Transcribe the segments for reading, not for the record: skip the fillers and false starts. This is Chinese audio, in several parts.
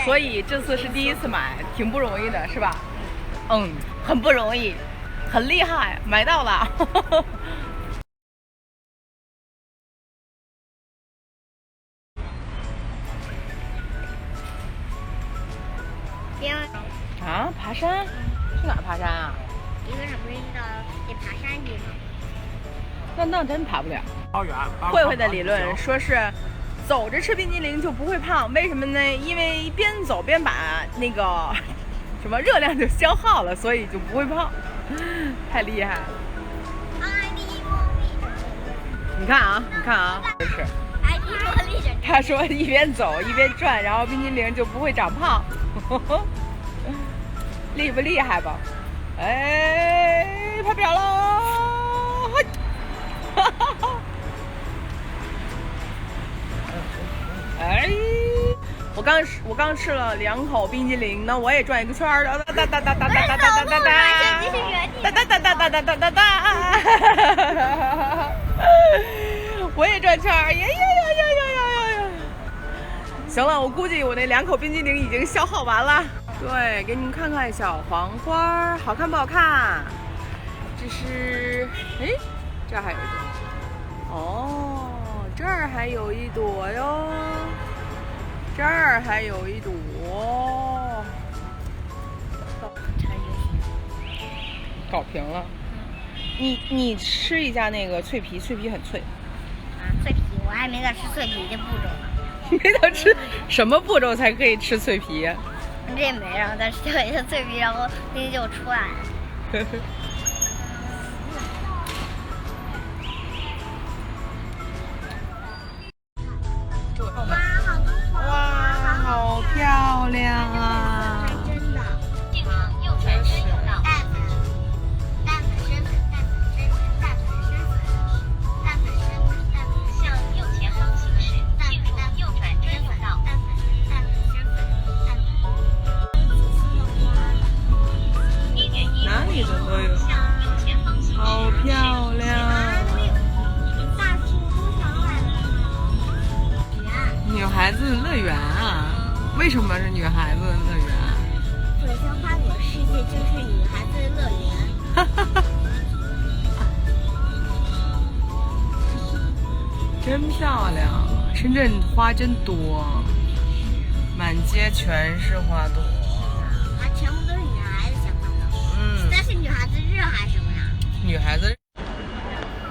所以这次是第一次买，挺不容易的，是吧？嗯，很不容易，很厉害，买到了。啊，爬山？去哪儿爬山啊？一个人不是得爬山去吗？那真爬不了。好远。慧慧的理论说是，走着吃冰激凌就不会胖，为什么呢？因为边走边把那个什么热量就消耗了，所以就不会胖。太厉害了！你看啊，这是。他说一边走一边转，然后冰激凌就不会长胖。厉不厉害吧？哎，跑表喽！哎，我刚吃了2口冰激凌呢，我也转一个圈儿，哒哒哒哒哒哒哒哒哒哒哒哒哒，我也转圈儿，呀！行了，我估计我那2口冰激凌已经消耗完了。对，给你们看看小黄花，好看不好看？这是，哎，这儿还有一朵。哦，这儿还有一朵哟，这儿还有一朵。搞平了。你吃一下那个脆皮，脆皮很脆。啊，脆皮，我还没到吃脆皮的步骤呢。没到吃什么步骤才可以吃脆皮？这也没，然后但是掉一下脆皮，然后那个就出来了。哇，好多花！哇，好漂亮啊！真的。进城右转专用道。淡粉深粉，向右前方行驶，进入右转专用道。哪里的都有，向右前方行驶。好漂亮！大树多少买了？女孩子乐园啊？为什么是女孩子乐园？水乡花朵世界就是女孩子的乐园。真漂亮！深圳花真多，满街全是花朵。啊，全部都是女孩子喜欢的。但是女孩子热还是什么呀？女孩子。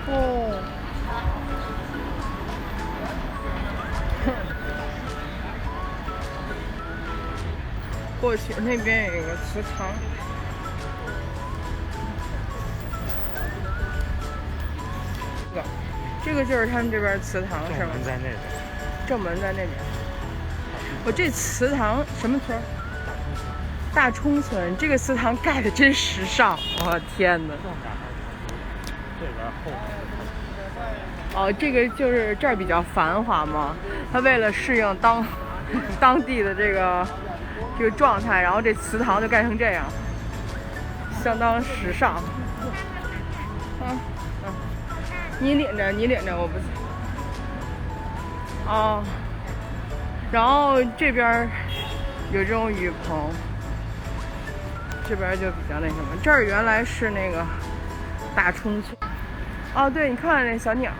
哦。过去那边有一个祠堂。这个就是他们这边祠堂是吗？正门在那边。正门在那边。我这祠堂什么村？大冲村。这个祠堂盖的真时尚，我天哪！这边后面。哦，这个就是这儿比较繁华嘛，他为了适应当地的这个状态，然后这祠堂就盖成这样，相当时尚。你领着，我不行。哦，然后这边有这种雨棚，这边就比较那什么。这儿原来是那个大冲村。哦，对，你看看那小鸟。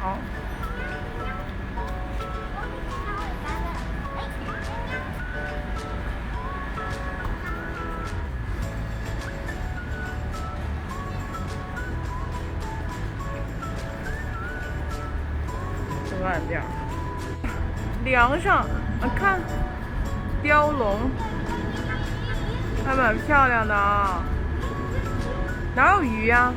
万点，梁上看雕龙，还蛮漂亮的啊。哪有鱼呀？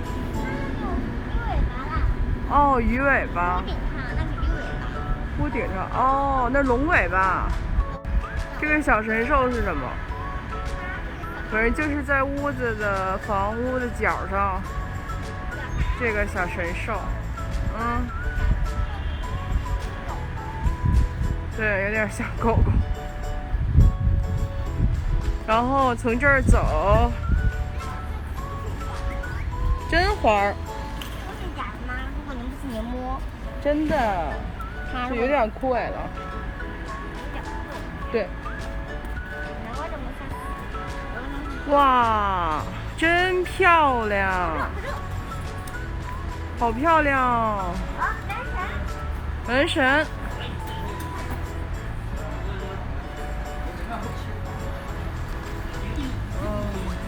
哦，鱼尾巴。屋顶上，哦，那龙尾巴。这个小神兽是什么？反正就是在屋子的房屋的角上，这个小神兽，对，有点像狗狗。然后从这儿走，真花儿。是假的吗？如果您不信，您摸。真的，就有点枯萎了。对。然哇，真漂亮，好漂亮！门神。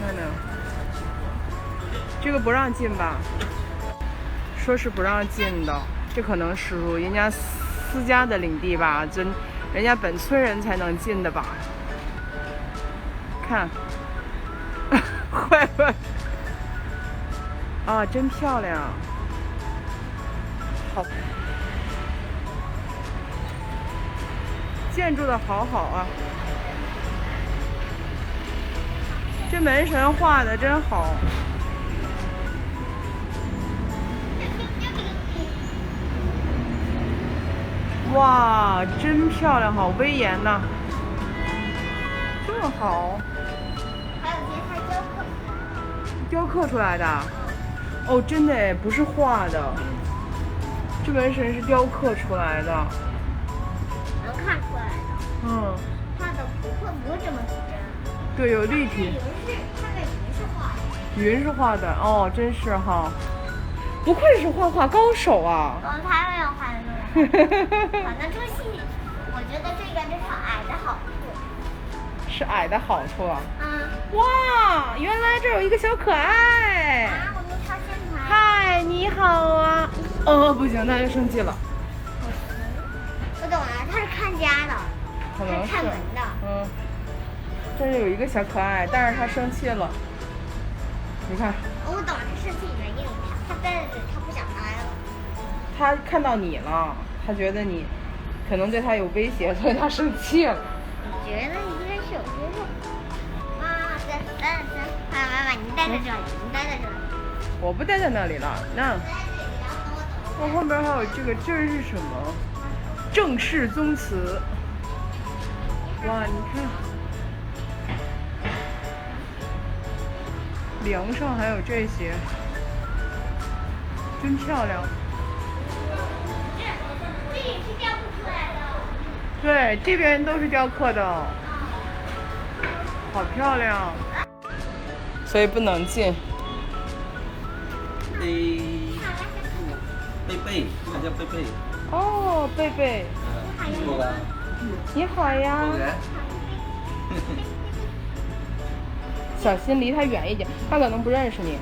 看着，这个不让进吧？说是不让进的，这可能是人家私家的领地吧，人家本村人才能进的吧？看，坏坏啊，真漂亮，好，建筑的好好啊。这门神画的真好，哇，真漂亮，好威严呐，这么好。还有些它雕刻出来的，哦，真的哎，不是画的，这门神是雕刻出来的，能看出来的。嗯，画的不是这么真。对，有立体。它那云是画的。云是画的，哦，真是哈，不愧是画画高手啊！他没有画的那么好。反正这个戏，我觉得这个就是矮的好处。是矮的好处啊！嗯。哇，原来这有一个小可爱。啊，我没发现它。嗨，你好啊！哦，不行，他就生气了。我懂了，他是看家的，可能是看门的。嗯。这是有一个小可爱，但是他生气了。你看。我懂了，他生气原因，他待在这里，他不想待了。他看到你了，他觉得你可能对他有威胁，所以他生气了。我觉得应该是有些肉。啊，对，妈，你待在这里，你待在这里。我不待在那里了，那。我后边还有这个，这是什么？郑氏宗祠。哇，你看。梁上还有这些，真漂亮。这也是雕刻出来的。对，这边都是雕刻的，好漂亮。所以不能进。贝贝，它叫贝贝。哦，贝贝。你好呀。小心离他远一点，他可能不认识你。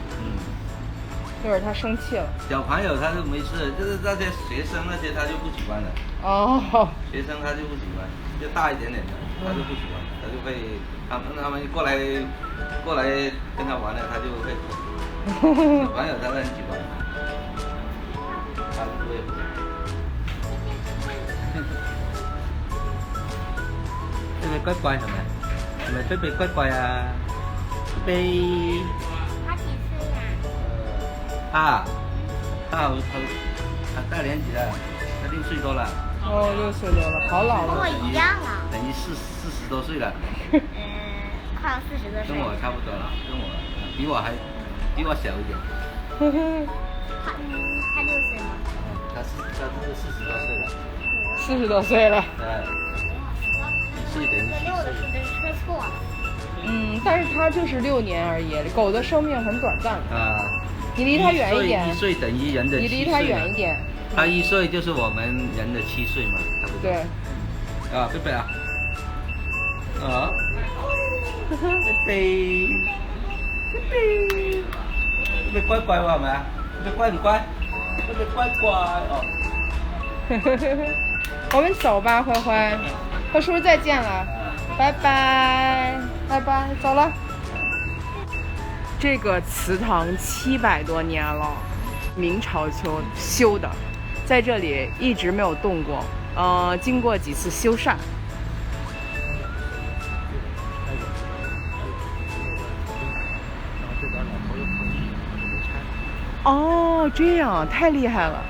一会儿他生气了。小朋友他就没事，就是那些学生那些他就不喜欢了。哦。学生他就不喜欢，就大一点点的他就不喜欢，他就会他们过来跟他玩了，他就会。小朋友他们很喜欢，他不会。这个乖乖係咪貝貝乖乖啊？貝。他几岁呀？他大年纪了，他6岁多了。哦，6岁多了，好老了。跟我一样啊。等于40多岁了。快要40多岁。跟我差不多了，跟我比我小一点。他6岁吗？他是40多岁了。40多岁了。对。1岁等于7岁。6的数字说错了。嗯，但是他就是6年而已，狗的生命很短暂。啊。你离他远一点。1岁等于人的7岁。你离他远一点。他1岁就是我们人的7岁嘛，差不多。对。啊，贝贝啊。啊。贝贝乖乖喎係咪啊？貝貝乖唔乖？貝貝乖乖哦。我们走吧，灰灰，和叔叔再见了，拜拜，拜拜，走了。这个祠堂700多年了，明朝修的，在这里一直没有动过，经过几次修缮。哦，这样太厉害了。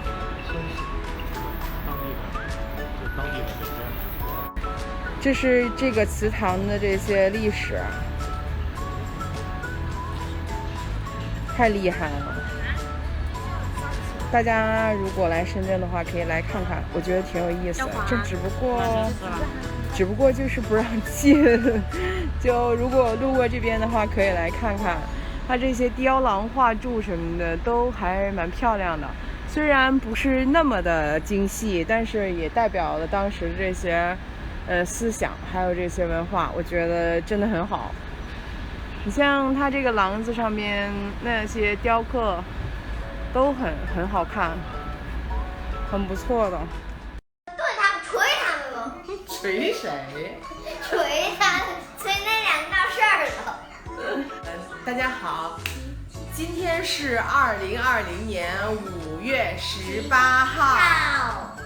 这是这个祠堂的这些历史，太厉害了。大家如果来深圳的话，可以来看看，我觉得挺有意思的。这只不过就是不让进，就如果路过这边的话，可以来看看，它这些雕廊画柱什么的都还蛮漂亮的。虽然不是那么的精细，但是也代表了当时这些思想还有这些文化，我觉得真的很好。你像它这个廊子上面那些雕刻都很好看，很不错的。对他们捶他们吗？锤谁？捶他，捶那两个闹事儿的。大家好，今天是2020年5月18号，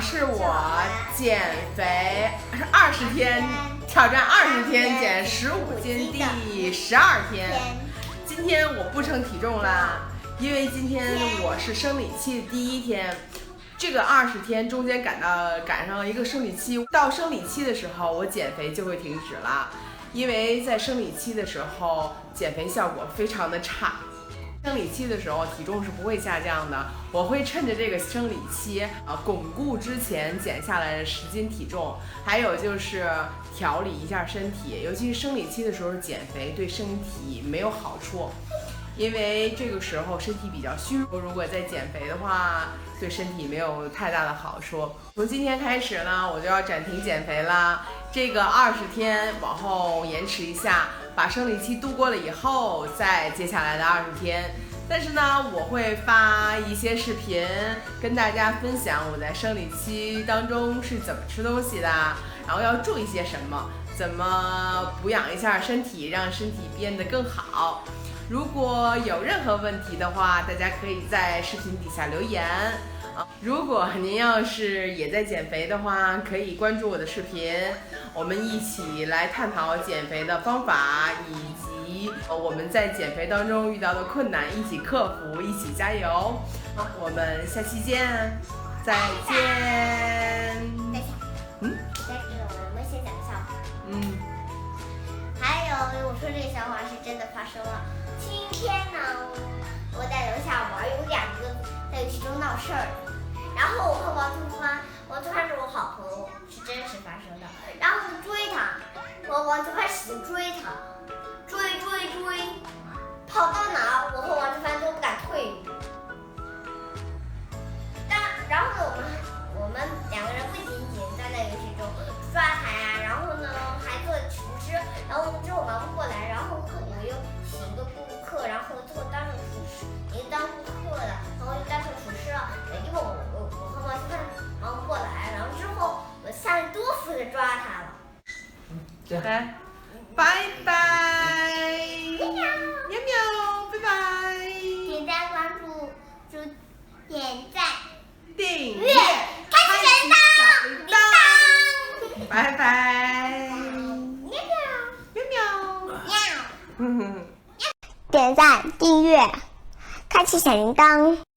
是我减肥20天挑战20天减15斤第12天。今天我不称体重啦，因为今天我是生理期的第1天。这个20天中间赶上了一个生理期，到生理期的时候，我减肥就会停止了，因为在生理期的时候减肥效果非常的差。生理期的时候体重是不会下降的，我会趁着这个生理期巩固之前减下来的10斤体重，还有就是调理一下身体，尤其是生理期的时候减肥对身体没有好处，因为这个时候身体比较虚弱，如果再减肥的话对身体没有太大的好处。从今天开始呢，我就要暂停减肥啦，这个20天往后延迟一下，把生理期度过了以后再接下来的20天。但是呢，我会发一些视频跟大家分享我在生理期当中是怎么吃东西的，然后要注意些什么，怎么补养一下身体，让身体变得更好。如果有任何问题的话，大家可以在视频底下留言。如果您要是也在减肥的话，可以关注我的视频，我们一起来探讨减肥的方法，以及我们在减肥当中遇到的困难，一起克服，一起加油。我们下期见，再见。但是我们先讲个笑话。还有，我说这个笑话是真的发生了。今天呢，我在楼下玩，有2个在游戏中闹事儿，然后我和王秋帆是我好朋友，是真实发生的。然后我追他，我王秋帆使劲追他，追，跑到哪儿我和王秋帆都不敢退一步。然后呢，我们2个人不仅仅在那游戏中抓他呀，然后呢还做厨师，然后之后忙不过来，然后我又请一个顾客，然后最后当上厨师，也当顾客了，然后又当上厨师了，因为我和王秋帆忙不过来，然后之后我下面多负责抓他了。来，拜拜，喵喵，拜拜，点赞关注，点赞订阅，开启小铃铛，拜拜，喵喵。点赞订阅，开启小铃铛。